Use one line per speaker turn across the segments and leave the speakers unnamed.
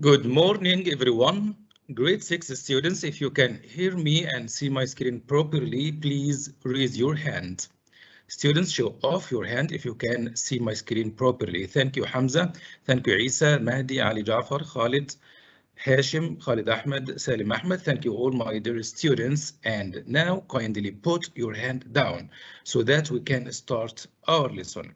Good morning, everyone. Grade 6 students, if you can hear me and see my screen properly, please raise your hand. Students, show off your hand if you can see my screen properly. Thank you, Hamza. Thank you, Isa, Mahdi, Ali Jafar, Khalid, Hashim, Khalid Ahmed, Salim Ahmed. Thank you all my dear students. And now kindly put your hand down so that we can start our lesson.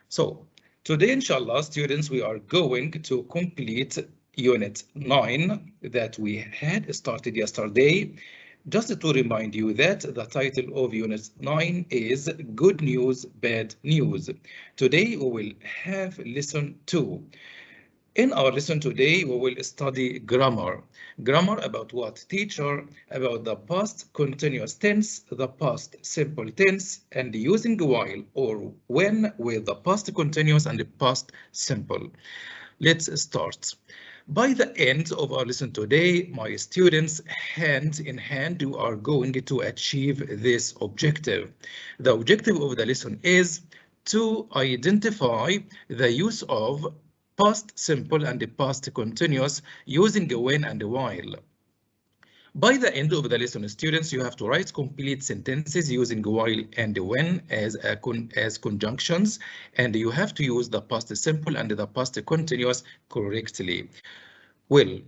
So today, inshallah, students, we are going to complete Unit 9 that we had started yesterday. Just to remind you that the title of Unit 9 is Good News, Bad News. Today we will have lesson 2. In our lesson today, we will study grammar. Grammar about what? Teacher, about the past continuous tense, the past simple tense, and using while or when with the past continuous and the past simple. Let's start. By the end of our lesson today, my students, hand in hand, you are going to achieve this objective. The objective of the lesson is to identify the use of past simple and the past continuous using when and while. By the end of the lesson, students, you have to write complete sentences using while and when as conjunctions, and you have to use the past simple and the past continuous correctly. Well,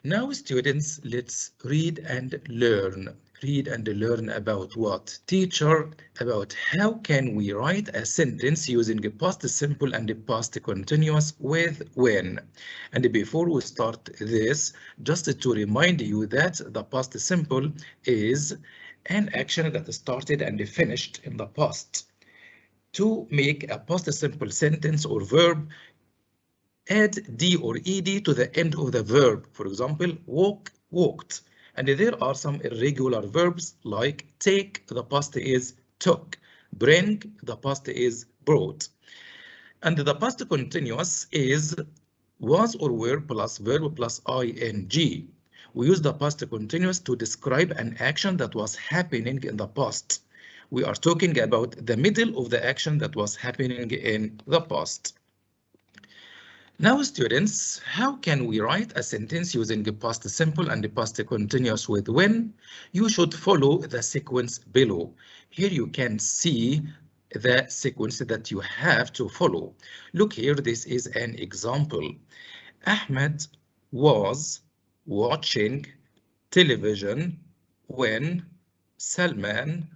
now students, let's read and learn. Read and learn about what? Teacher, about how can we write a sentence using a past simple and a past continuous with when. And before we start this, just to remind you that the past simple is an action that started and finished in the past. To make a past simple sentence or verb, add d or ed to the end of the verb. For example, walk, walked. And there are some irregular verbs like take, the past is took, bring, the past is brought. And the past continuous is was or were plus verb plus ing. We use the past continuous to describe an action that was happening in the past. We are talking about the middle of the action that was happening in the past. Now, students, how can we write a sentence using the past simple and the past continuous with when? You should follow the sequence below. Here you can see the sequence that you have to follow. Look here, this is an example. Ahmed was watching television when Salman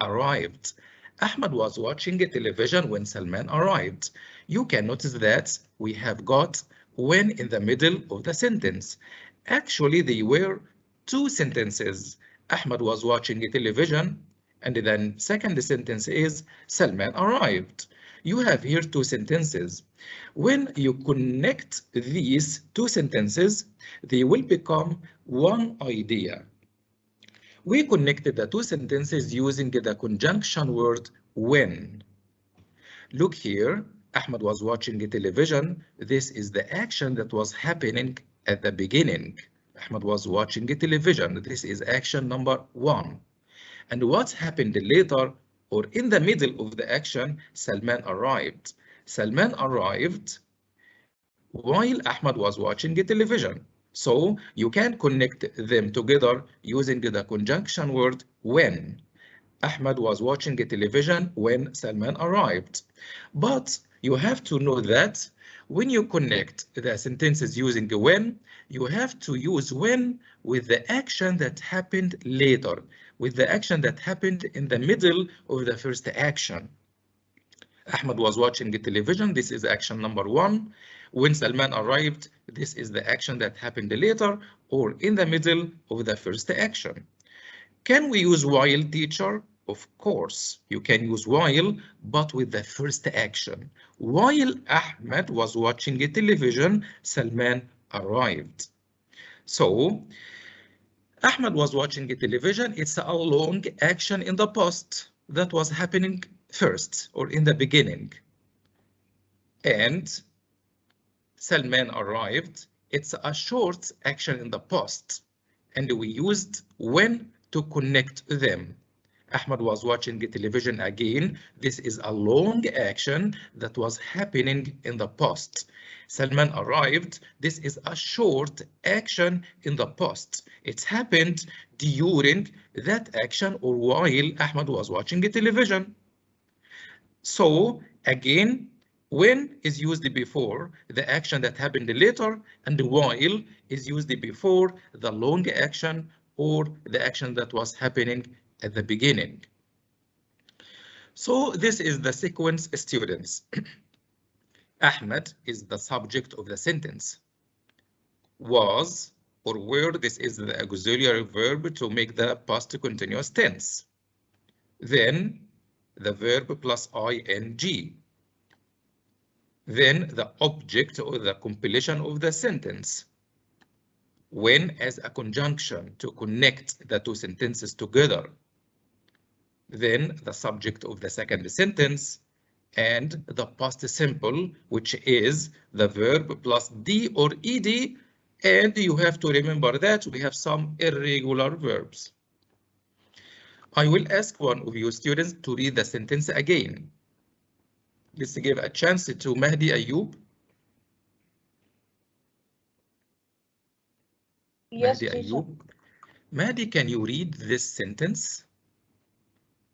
arrived. Ahmed was watching television when Salman arrived. You can notice that we have got when in the middle of the sentence. Actually, there were two sentences. Ahmed was watching television, and then second sentence is Salman arrived. You have here two sentences. When you connect these two sentences, they will become one idea. We connected the two sentences using the conjunction word when. Look here, Ahmed was watching television. This is the action that was happening at the beginning. Ahmed was watching television. This is action number 1. And what happened later or in the middle of the action? Salman arrived. Salman arrived while Ahmed was watching television. So you can connect them together using the conjunction word when. Ahmed was watching television when Salman arrived. But you have to know that when you connect the sentences using when, you have to use when with the action that happened later, with the action that happened in the middle of the first action. Ahmed was watching television. This is action number 1. When Salman arrived, this is the action that happened later or in the middle of the first action. Can we use while, teacher? Of course, you can use while, but with the first action. While Ahmed was watching television, Salman arrived. So, Ahmed was watching television. It's a long action in the past that was happening first or in the beginning. And Salman arrived. It's a short action in the past. And we used when to connect them. Ahmed was watching television again. This is a long action that was happening in the past. Salman arrived. This is a short action in the past. It happened during that action or while Ahmed was watching television. So again, when is used before the action that happened later, and while is used before the long action or the action that was happening at the beginning. So this is the sequence, students. Ahmed is the subject of the sentence. Was or were, this is the auxiliary verb to make the past continuous tense. Then the verb plus ing. Then the object or the completion of the sentence. When as a conjunction to connect the two sentences together. Then the subject of the second sentence and the past simple, which is the verb plus d or ed, and you have to remember that we have some irregular verbs. I will ask one of you students to read the sentence again. Let's give a chance to Mahdi Ayub.
Yes,
Mahdi Ayub. Mahdi, can you read this sentence?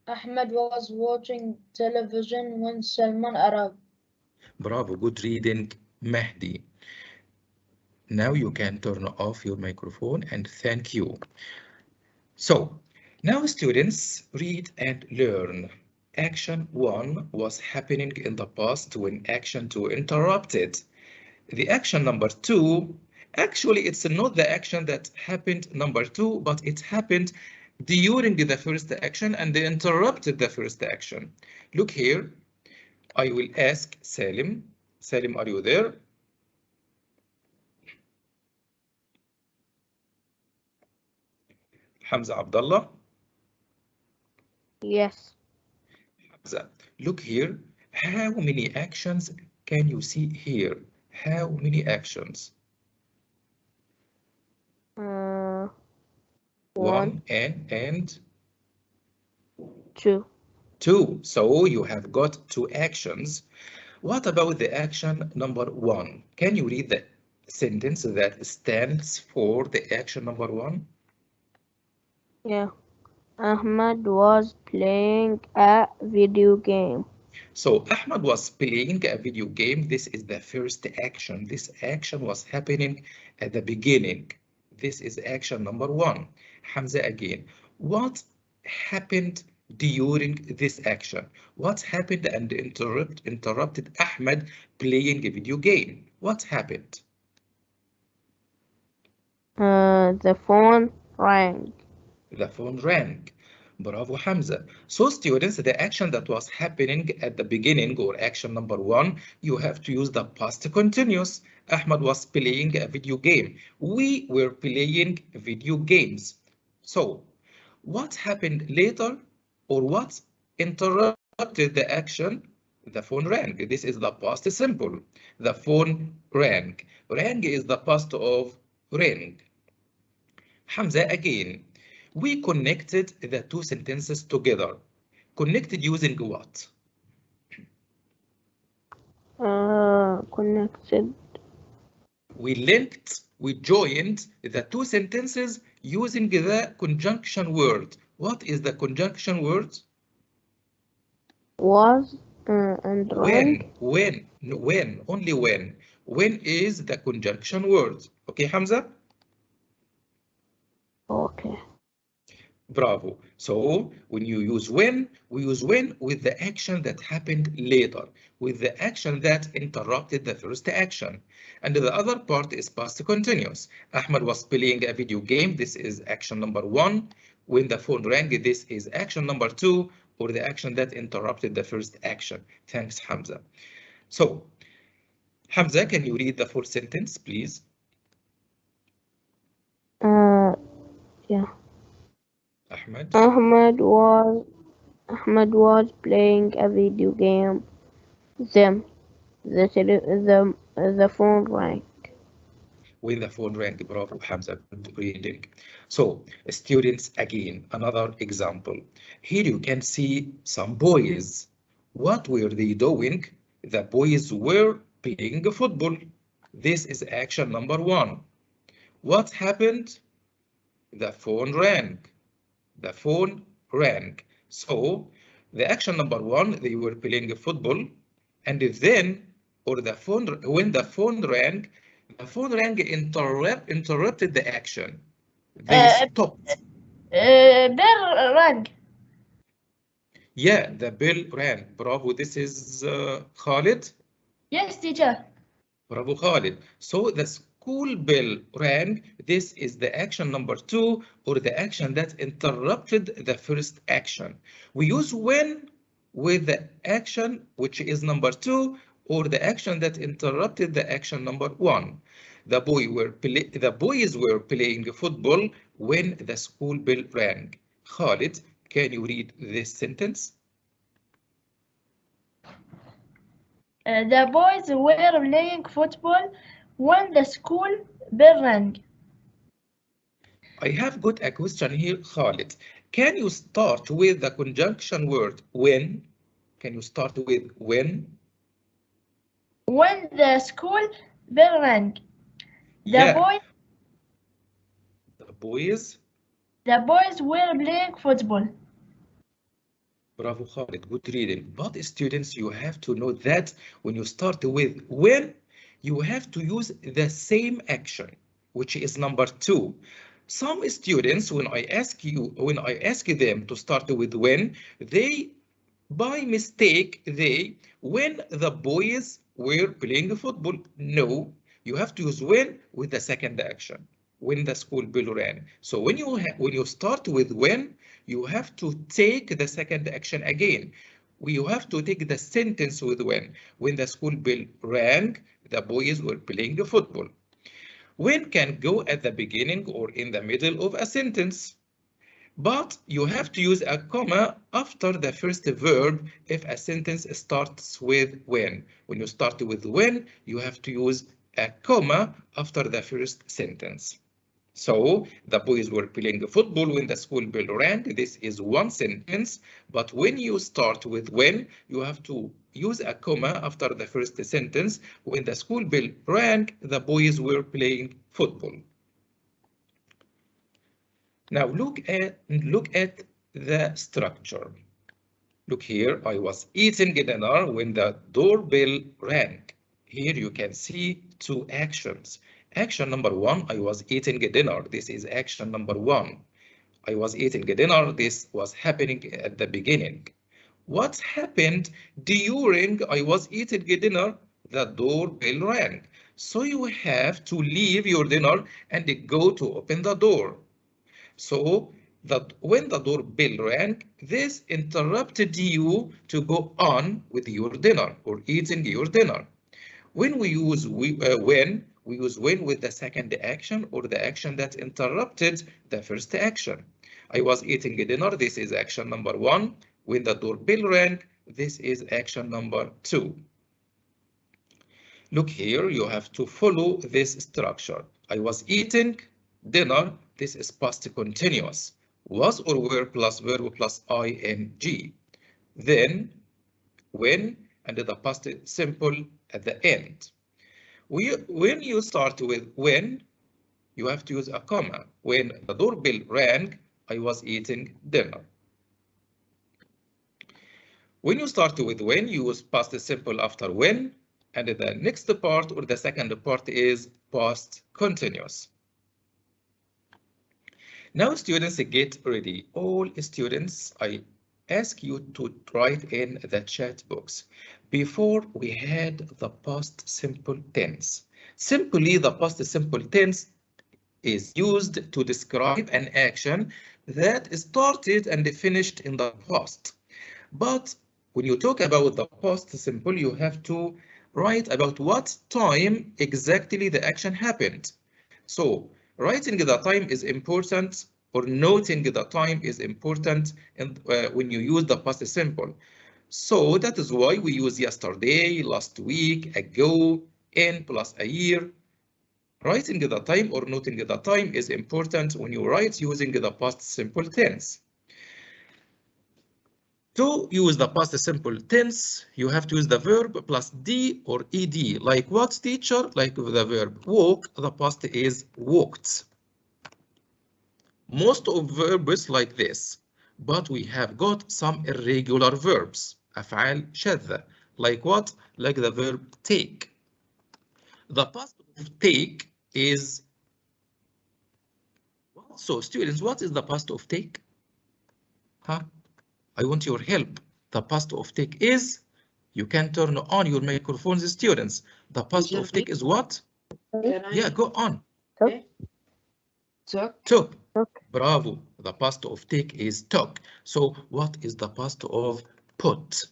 Ahmed was watching television when Salman arrived.
Bravo, good reading, Mahdi. Now you can turn off your microphone and thank you. So, now students read and learn. Action 1 was happening in the past when action 2 interrupted. The action number 2, actually it's not the action that happened number 2, but it happened during the first action and they interrupted the first action. Look here, I will ask Salim. Salim, are you there? Hamza Abdullah?
Yes.
Hamza, look here. How many actions can you see here? How many actions? One and
two.
Two. So you have got two actions. What about the action number 1? Can you read the sentence that stands for the action number 1?
Yeah. Ahmed was playing a video game.
So Ahmed was playing a video game. This is the first action. This action was happening at the beginning. This is action number 1. Hamza again. What happened during this action? What happened and interrupted Ahmed playing a video game? What happened?
The phone rang.
The phone rang. Bravo, Hamza. So students, the action that was happening at the beginning or action number 1, you have to use the past continuous. Ahmed was playing a video game. We were playing video games. So what happened later or what interrupted the action? The phone rang. This is the past simple. The phone rang. Rang is the past of ring. Hamza again. We connected the two sentences together. Connected using what?
Connected.
We linked, we joined the two sentences using the conjunction word. What is the conjunction word?
Was and rang.
When, only when. When is the conjunction word. Okay, Hamza?
Okay.
Bravo. So when you use when, we use when with the action that happened later, with the action that interrupted the first action. And the other part is past continuous. Ahmed was playing a video game. This is action number 1. When the phone rang, this is action number 2, or the action that interrupted the first action. Thanks, Hamza. So, Hamza, can you read the full sentence, please?
Yeah.
Ahmed.
Ahmed was playing a video game. Then the phone rang.
when the phone rang. Bravo, Hamza, good reading. So, students, again, another example. Here you can see some boys. What were they doing? The boys were playing football. This is action number 1. What happened? The phone rang. The phone rang. So, the action number 1, they were playing football, and then, or the phone, when the phone rang interrupted the action. They stopped.
Bell rang.
Yeah, the bell rang. Bravo, this is Khalid.
Yes, teacher.
Bravo, Khalid. So the school bell rang. This is the action number 2, or the action that interrupted the first action. We use when with the action which is number 2, or the action that interrupted the action number 1. The boys were playing football when the school bell rang. Khalid, can you read this sentence?
The boys were playing football when the school bell rang.
I have got a question here, Khalid. Can you start with the conjunction word when? Can you start with when?
When the school bell rang. The boys were playing football.
Bravo, Khalid, good reading. But students, you have to know that when you start with when, you have to use the same action, which is number 2. Some students, when I ask them to start with when, they, by mistake, when the boys were playing football. No, you have to use when with the second action, when the school bell rang. So when you start with when, you have to take the second action again. You have to take the sentence with when the school bell rang, the boys were playing football. When can go at the beginning or in the middle of a sentence, but you have to use a comma after the first verb if a sentence starts with when. When you start with when, you have to use a comma after the first sentence. So the boys were playing football when the school bell rang. This is one sentence, but when you start with when, you have to use a comma after the first sentence. When the school bell rang, the boys were playing football. Now look at the structure. Look here, I was eating dinner when the doorbell rang. Here you can see 2 actions. Action number 1, I was eating dinner. This is action number 1. I was eating dinner. This was happening at the beginning. What happened during I was eating dinner? The doorbell rang. So you have to leave your dinner and go to open the door. So that when the doorbell rang, this interrupted you to go on with your dinner or eating your dinner. When we use when, we use when with the second action or the action that interrupted the first action. I was eating dinner. This is action number 1. When the doorbell rang, this is action number 2. Look here, you have to follow this structure. I was eating dinner. This is past continuous. Was or were plus verb plus ing. Then when and the past simple at the end. When you start with when, you have to use a comma. When the doorbell rang, I was eating dinner. When you start with when, you use past simple after when, and the next part or the second part is past continuous. Now students, get ready. All students, I ask you to write in the chat box. Before we had the past simple tense. Simply the past simple tense is used to describe an action that started and finished in the past. But when you talk about the past simple, you have to write about what time exactly the action happened. So writing the time is important, or noting the time is important when you use the past simple. So that is why we use yesterday, last week, ago, in plus a year. Writing the time or noting the time is important when you write using the past simple tense. To use the past simple tense, you have to use the verb plus D or ED. Like what, teacher? Like the verb walk, the past is walked. Most of verbs like this, but we have got some irregular verbs, أفعال شاذة. Like what? Like the verb take. The past of take is what? So students, what is the past of take? Huh? I want your help. The past of take is, you can turn on your microphones, students. The past of take is what? Yeah, go on. Took. Bravo. The past of take is took. So what is the past of put?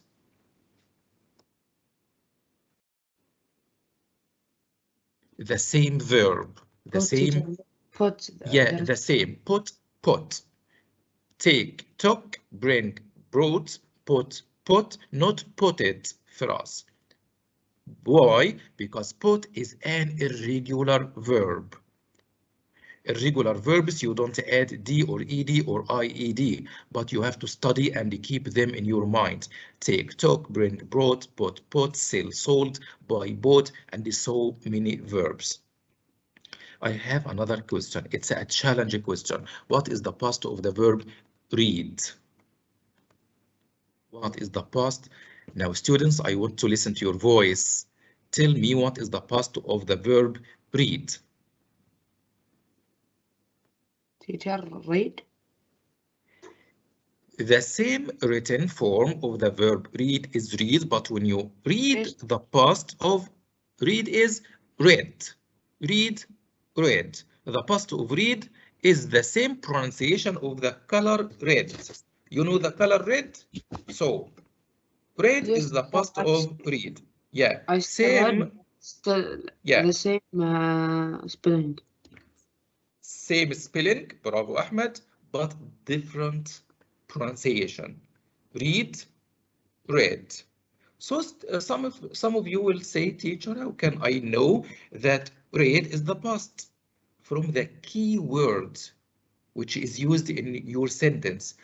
The same verb. The same.
Put.
Yeah, the same. Put, put. Take, took, bring, brought, put, not put it for us. Why? Because put is an irregular verb. Irregular verbs, you don't add D or ED or IED, but you have to study and keep them in your mind. Take, took, bring, brought, put, sell, sold, buy, bought, and so many verbs. I have another question. It's a challenging question. What is the past of the verb read? What is the past? Now, students, I want to listen to your voice. Tell me what is the past of the verb read?
Teacher, read.
The same written form of the verb read is read, but when you read, the past of read is read. Read, read. The past of read is the same pronunciation of the color red. You know the color red? So red
Yes,
is the past of read. Yeah,
I
same.
still
Yeah,
the same spelling.
same spelling, bravo Ahmed, but different pronunciation. Read, read. So some of you will say, teacher, how can I know that read is the past? From the key word which is used in your sentence.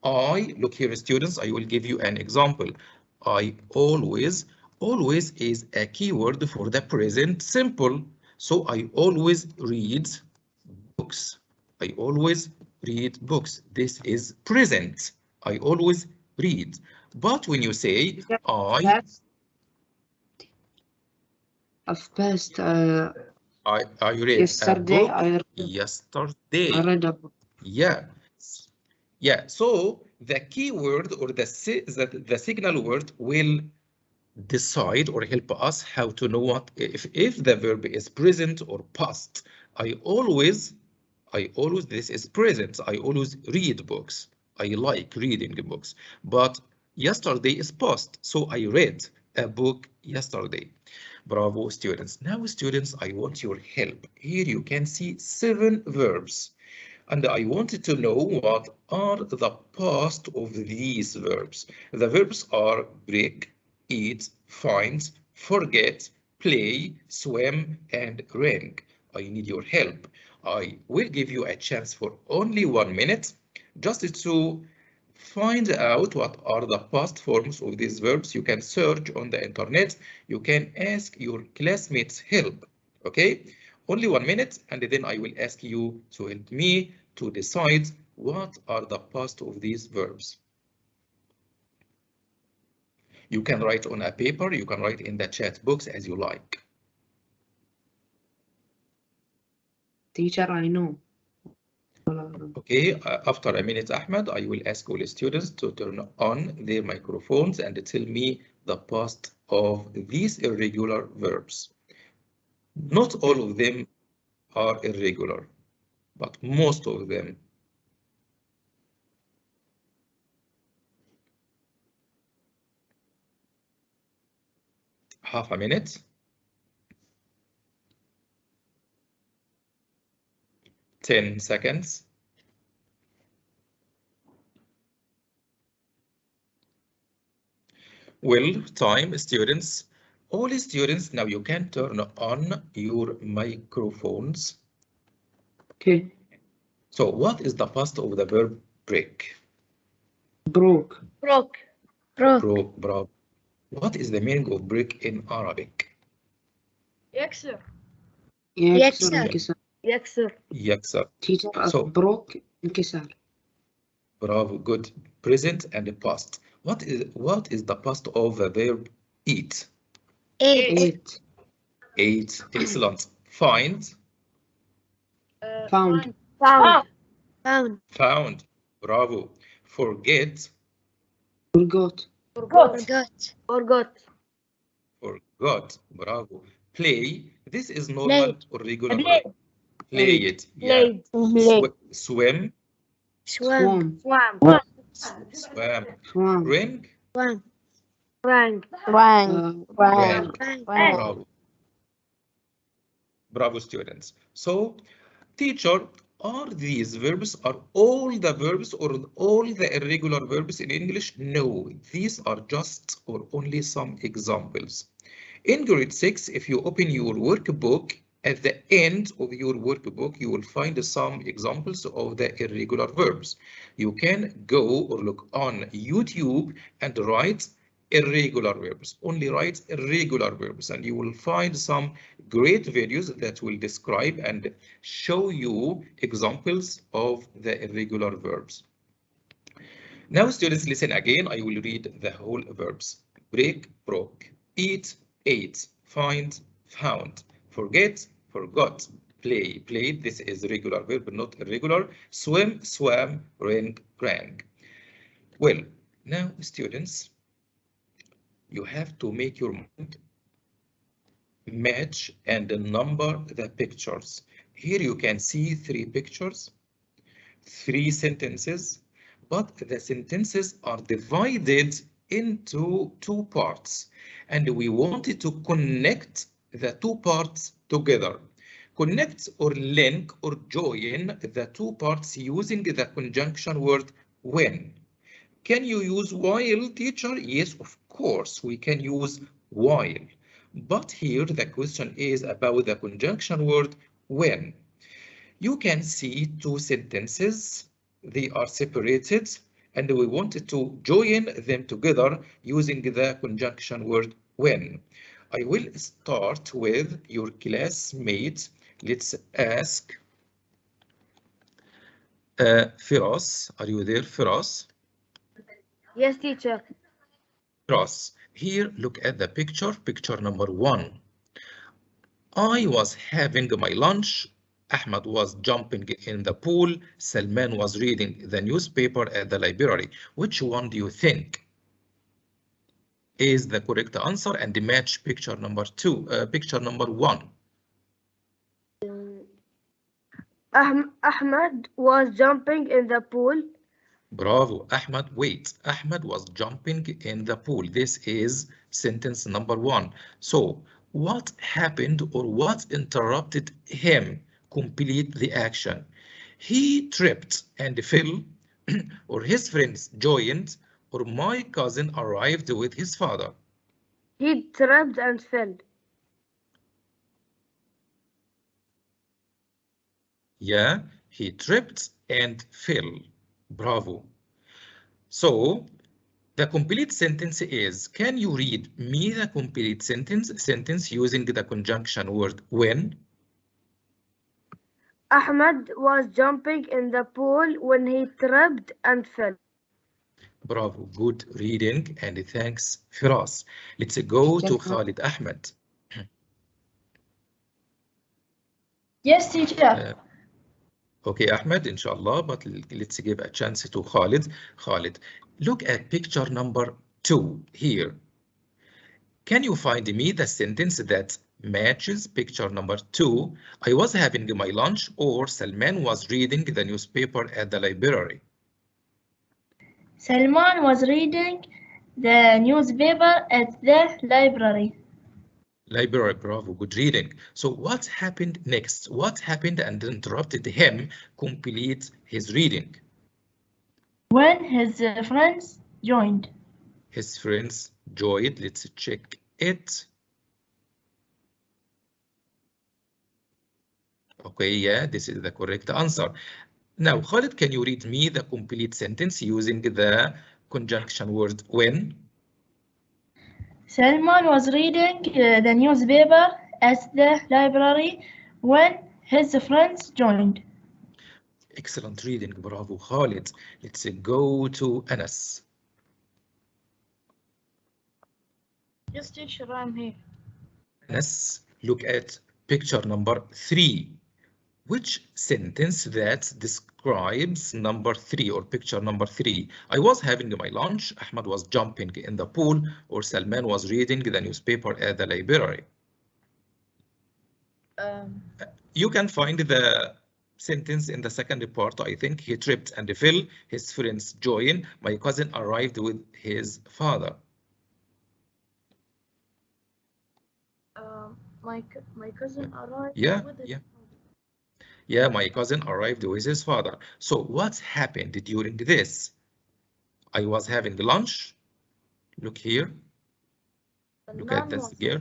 Look here, students, I will give you an example. I always is a keyword for the present simple. So I always read books. I always read books. This is present. I always read. But when you say I read
yesterday.
a book yesterday.
I read a book.
Yeah. Yeah. So the keyword or the signal word will decide or help us how to know what if the verb is present or past. I always, this is present. I always read books. I like reading books. But yesterday is past. So I read a book yesterday. Bravo, students. Now, students, I want your help. Here you can see 7 verbs. And I wanted to know what are the past of these verbs. The verbs are break, eat, find, forget, play, swim, and ring. I need your help. I will give you a chance for only 1 minute just to find out what are the past forms of these verbs. You can search on the internet. You can ask your classmates help. Okay? Only 1 minute, and then I will ask you to help me to decide what are the past of these verbs. You can write on a paper, you can write in the chat box as you like.
Teacher, I know.
Okay, after a minute, Ahmed, I will ask all students to turn on their microphones and tell me the past of these irregular verbs. Not all of them are irregular, but most of them. Half a minute. 10 seconds. Well, time, students. All students, now you can turn on your microphones.
Okay.
So what is the past of the verb break?
Broke.
Broke.
Broke, bravo. What is the meaning of break in Arabic?
يكسر.
يكسر انكسر.
يكسر.
يكسر.
Teacher,
So-
broke انكسر.
Bravo, good. Present and past. What is the past of the verb eat?
Ate.
Ate. Excellent. Find.
Found.
Found. Bravo. Forget.
Forgot.
Forgot.
Bravo. Play. This is normal or regular? Play it. Yeah.
Played.
Swim.
Swam.
Swam.
Swam.
Swam.
Ring.
Rang.
Rang.
Rang.
Rang.
Bravo. Bravo, students. So, teacher, are these verbs, are all the verbs or all the irregular verbs in English? No, these are just or only some examples. In grade 6, if you open your workbook, at the end of your workbook, you will find some examples of the irregular verbs. You can go or look on YouTube and write irregular verbs. Only write irregular verbs, and you will find some great videos that will describe and show you examples of the irregular verbs. Now, students, listen again. I will read the whole verbs. Break, broke. Eat, ate. Find, found. Forget, forgot. Play, played. This is regular verb, not irregular. Swim, swam. Ring, rang. Well, now, students, you have to make your mind match and number the pictures. Here you can see 3 pictures, 3 sentences, but the sentences are divided into 2 parts, and we wanted to connect the 2 parts together. Connect or link or join the 2 parts using the conjunction word when. Can you use while, teacher? Yes, of course, we can use while. But here the question is about the conjunction word when. You can see 2 sentences. They are separated, and we wanted to join them together using the conjunction word when. I will start with your classmate. Let's ask Firas. Are you there, Firas?
Yes, teacher.
Firas, here look at the picture number 1. I was having my lunch. Ahmed was jumping in the pool. Salman was reading the newspaper at the library. Which one do you think is the correct answer and match picture number 1?
Ahmed was jumping in the pool.
Bravo, Ahmed. Wait, Ahmed was jumping in the pool. This is sentence number 1. So, what happened or what interrupted him? Complete the action. He tripped and fell, or his friends joined, or my cousin arrived with his father.
He tripped and fell.
Yeah, he tripped and fell. Bravo. So, the complete sentence is, can you read me the complete sentence using the conjunction word when?
Ahmed was jumping in the pool when he tripped and fell.
Bravo, good reading, and thanks, Firas. Let's go to Khalid Ahmed.
Yes, teacher.
Okay, Ahmed, inshallah, but let's give a chance to Khalid. Khalid, look at picture number 2 here. Can you find me the sentence that matches picture number 2? I was having my lunch, or Salman was reading the newspaper at the library.
Salman was reading the newspaper at the library.
Library, bravo, good reading. So what happened next? What happened and interrupted him complete his reading?
When his friends joined.
His friends joined. Let's check it. Okay, yeah, this is the correct answer. Now, Khalid, can you read me the complete sentence using the conjunction word when?
Salman was reading the newspaper at the library when his friends joined.
Excellent reading, bravo Khalid. Let's go to Anas.
Yes, teacher, I'm here.
Anas, look at picture number 3. Which sentence that describes number 3 or picture number 3? I was having my lunch, Ahmad was jumping in the pool, or Salman was reading the newspaper at the library. You can find the sentence in the second part. I think he tripped and fell. His friends joined. My cousin arrived with his father.
My cousin arrived
Yeah,
with his
yeah. Yeah, my cousin arrived with his father. So what happened during this? I was having lunch. Look here. Look at this girl.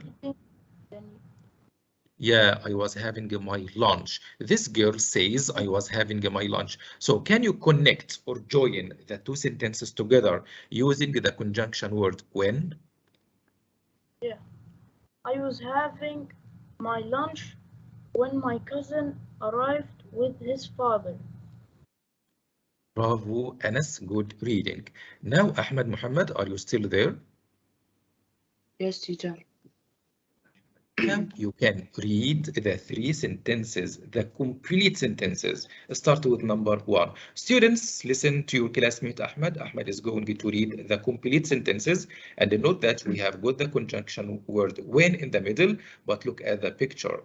Yeah, I was having my lunch. This girl says I was having my lunch. So can you connect or join the two sentences together using the conjunction word when?
Yeah. I was having my lunch when my cousin arrived with his father.
Bravo, Anas, good reading. Now, Ahmed Muhammad, are you still there?
Yes, teacher.
Now you can read the three sentences, the complete sentences. Start with number 1. Students, listen to your classmate Ahmed. Ahmed is going to read the complete sentences, and note that we have got the conjunction word when in the middle, but look at the picture.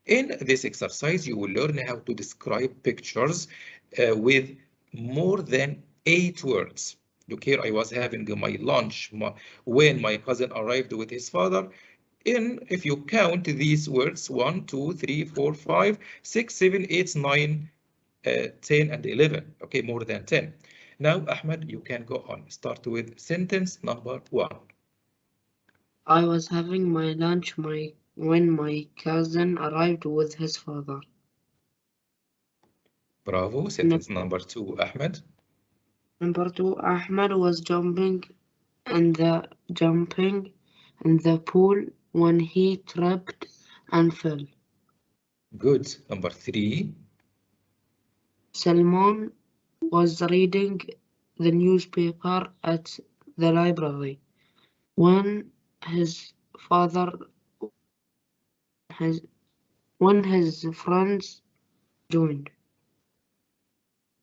In this exercise, you will learn how to describe pictures with more than 8 words. Look here, I was having my lunch when my cousin arrived with his father. If you count these words, 1, 2, 3, 4, 5, 6, 7, 8, 9, 10, and 11. Okay, more than 10. Now, Ahmed, you can go on. Start with sentence number 1.
I was having my lunch when my cousin arrived with his father.
Bravo. Sentence number 2, Ahmed.
Number 2, Ahmed was jumping in the pool when he tripped and fell.
Good. Number 3.
Salman was reading the newspaper at the library when his friends joined.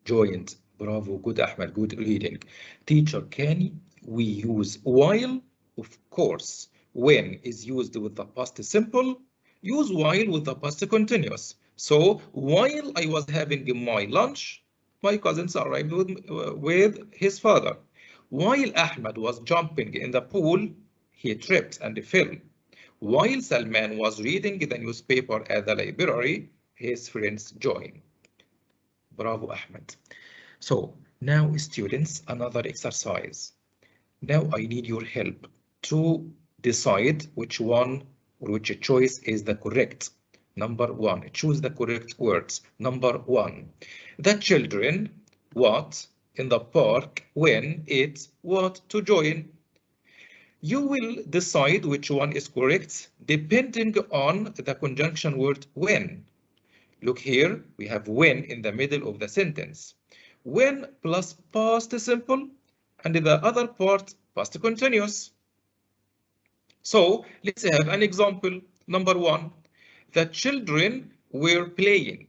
Joined. Bravo. Good, Ahmed. Good reading. Teacher, can we use while? Of course. When is used with the past simple. Use while with the past continuous. So while I was having my lunch, my cousins arrived with his father. While Ahmed was jumping in the pool, he tripped and fell. While Salman was reading the newspaper at the library, his friends joined. Bravo, Ahmed. So now, students, another exercise. Now I need your help to decide which one or which choice is the correct. Number 1, choose the correct words. Number 1, the children what in the park when it's what to join. You will decide which one is correct depending on the conjunction word when. Look here, we have when in the middle of the sentence. When plus past simple and the other part past continuous. So let's have an example. Number 1, the children were playing.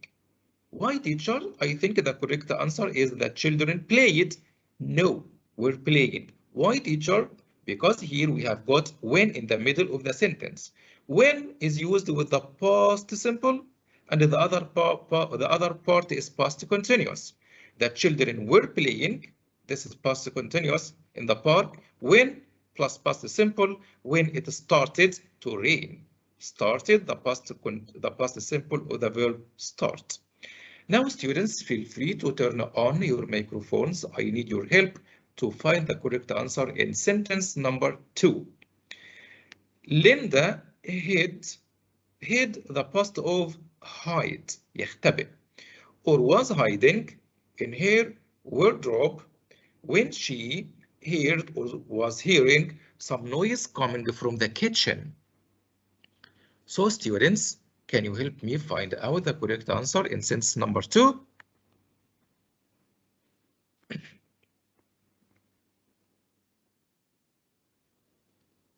Why, teacher? I think the correct answer is the children played. No, we're playing. Why, teacher? Because here we have got when in the middle of the sentence. When is used with the past simple, and the other part is past continuous. The children were playing. This is past continuous in the park. When plus past simple when it started to rain. Started the past simple of the verb start. Now, students, feel free to turn on your microphones. I need your help to find the correct answer in sentence number 2. Linda hid the past of hide يختبئ or was hiding in her wardrobe when she heard or was hearing some noise coming from the kitchen. So students, can you help me find out the correct answer in sentence number 2?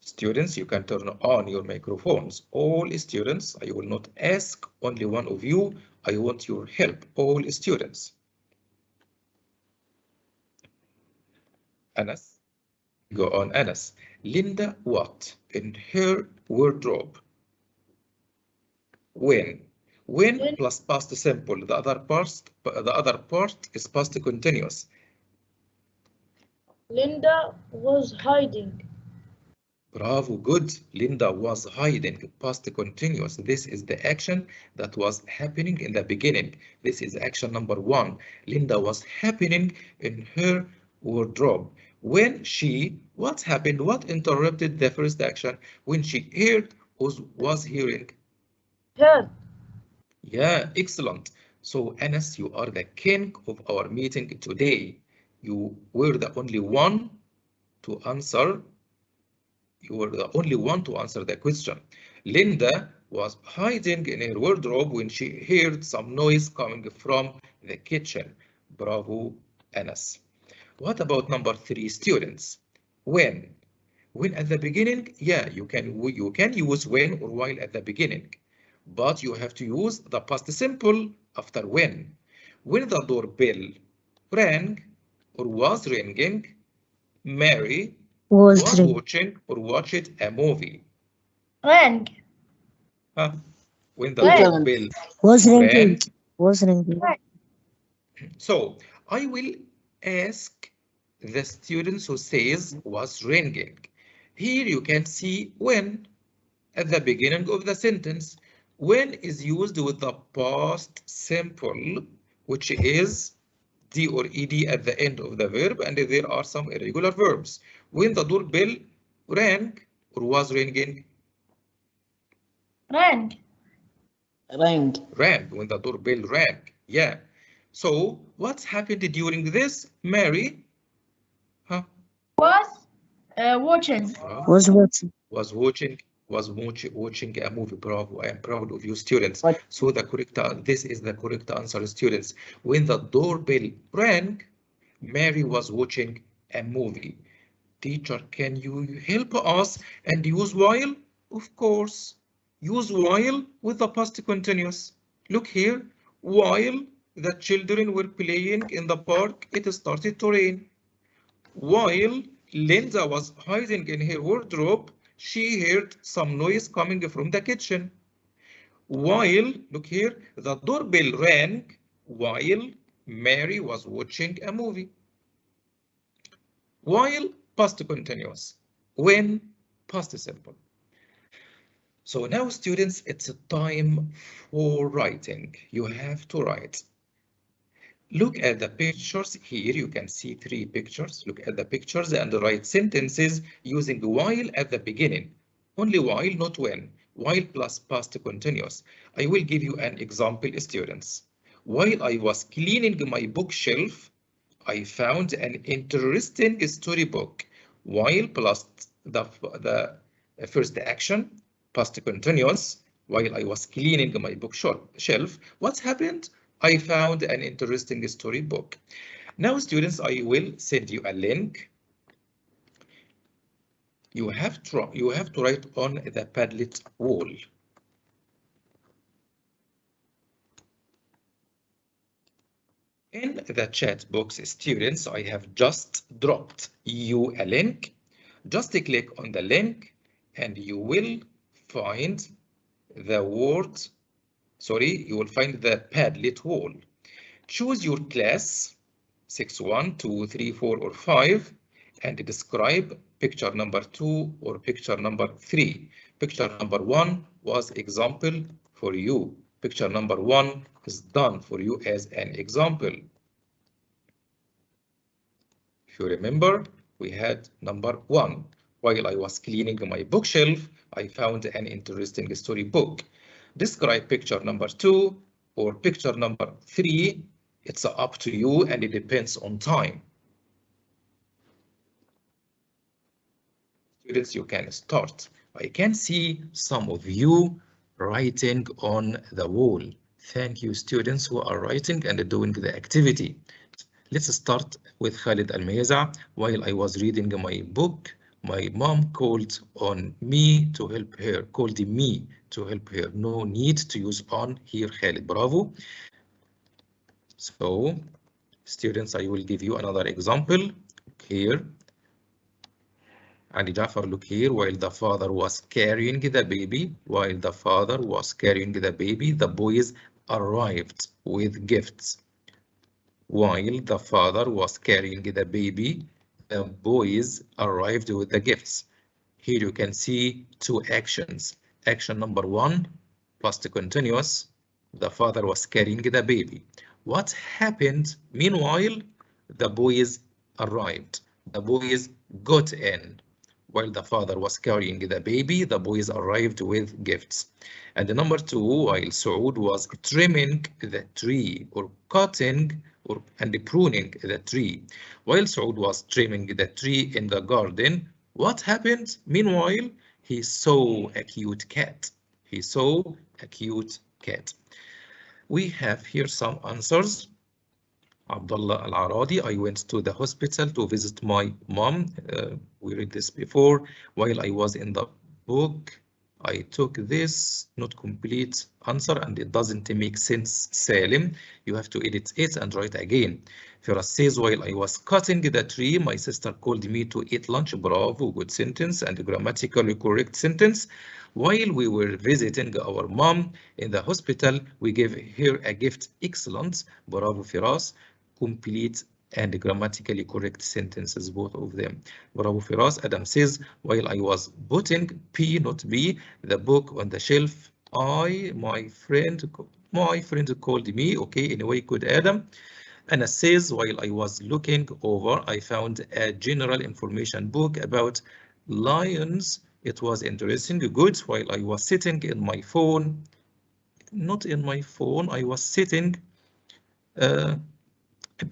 Students, you can turn on your microphones. All students, I will not ask only one of you. I want your help, all students. Anas, go on Anas. Linda what in her wardrobe? When plus past simple. The other part is past continuous.
Linda was hiding.
Bravo, good. Linda was hiding, past continuous. This is the action that was happening in the beginning. This is action number 1. Linda was happening in her wardrobe. When she, what happened? What interrupted the first action? When she heard or was hearing?
Heard.
Yeah, excellent. So Anas, you are the king of our meeting today. You were the only one to answer. You were the only one to answer the question. Linda was hiding in her wardrobe when she heard some noise coming from the kitchen. Bravo, Anas. What about number 3, students? When? When at the beginning? Yeah, you can use when or while at the beginning, but you have to use the past simple after when. When the doorbell rang or was ringing, Mary was watching or watched a movie.
Rang.
Huh? When the
Rang.
doorbell
Was
rang.
ringing. Was ringing.
So I will ask the students who says was ringing. Here you can see when at the beginning of the sentence. When is used with the past simple, which is D or ED at the end of the verb, and there are some irregular verbs. When the doorbell rang or was ringing?
Rang.
Rang.
Rang, when the doorbell rang, yeah. So what's happened during this, Mary? Huh?
Was watching.
Was watching.
Was watching a movie. Bravo, I am proud of you students.
What?
So this is the correct answer, students. When the doorbell rang, Mary was watching a movie. Teacher, can you help us and use while? Of course. Use while with the past continuous. Look here. While the children were playing in the park, it started to rain. While Linda was hiding in her wardrobe, she heard some noise coming from the kitchen. While, look here, the doorbell rang while Mary was watching a movie. While, past continuous. When, past simple. So now students, it's time for writing. You have to write. Look at the pictures here. You can see 3 pictures. Look at the pictures and write sentences using while at the beginning. Only while, not when. While plus past continuous. I will give you an example, students. While I was cleaning my bookshelf, I found an interesting storybook. While plus the first action, past continuous. While I was cleaning my bookshelf, what happened? I found an interesting storybook. Now, students, I will send you a link. You have to write on the Padlet wall. In the chat box, students, I have just dropped you a link. Just click on the link and you will find the word. Sorry, you will find the Padlet wall. Choose your class, 6, 1, 2, 3, 4, or 5, and describe picture number 2 or picture number 3. Picture number 1 was example for you. Picture number 1 is done for you as an example. If you remember, we had number 1. While I was cleaning my bookshelf, I found an interesting storybook. describe picture number 2 or picture number 3. It's up to you and it depends on time. Students, you can start. I can see some of you writing on the wall. Thank you, students who are writing and doing the activity. Let's start with Khalid Al-Mayza. While I was reading my book, my mom called on me to help her, called me to help her. No need to use on here, Khalid. Bravo. So, students, I will give you another example here. And Jafar, look here, while the father was carrying the baby, the boys arrived with gifts. While the father was carrying the baby, the boys arrived with the gifts. Here you can see two actions. Action number 1, past continuous. The father was carrying the baby. What happened? Meanwhile, the boys arrived. The boys got in. While the father was carrying the baby, the boys arrived with gifts. And number 2, while Saud was trimming the tree or cutting and pruning the tree. While Saud was trimming the tree in the garden, what happened? Meanwhile, he saw a cute cat. We have here some answers. Abdullah Al-Aradi, I went to the hospital to visit my mom. We read this before. While I was in the book, I took this not complete answer and it doesn't make sense, Salim. You have to edit it and write again. Firas says, while I was cutting the tree, my sister called me to eat lunch. Bravo, good sentence and grammatically correct sentence. While we were visiting our mom in the hospital, we gave her a gift. Excellent. Bravo, Firas. Complete and grammatically correct sentences, both of them. Bravo, Firas. Adam says, while I was putting P, not B, the book on the shelf, my friend called me. Okay, anyway, good, Adam. Anna says, while I was looking over, I found a general information book about lions. It was interesting. Good. While I was sitting in my phone, not in my phone, I was sitting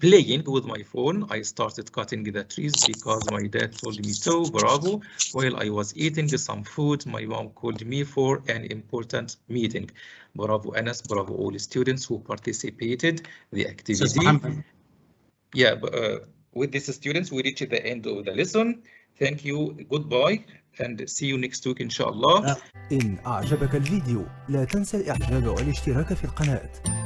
playing with my phone. I started cutting the trees because my dad told me to. Bravo. While I was eating some food, my mom called me for an important meeting. Bravo, Anas. Bravo, all students who participated the activity. Yeah, with these students, we reach the end of the lesson. Thank you. Goodbye and see you next week, inshallah.
إن أعجبك الفيديو لا تنسى الإعجاب والاشتراك في القناة.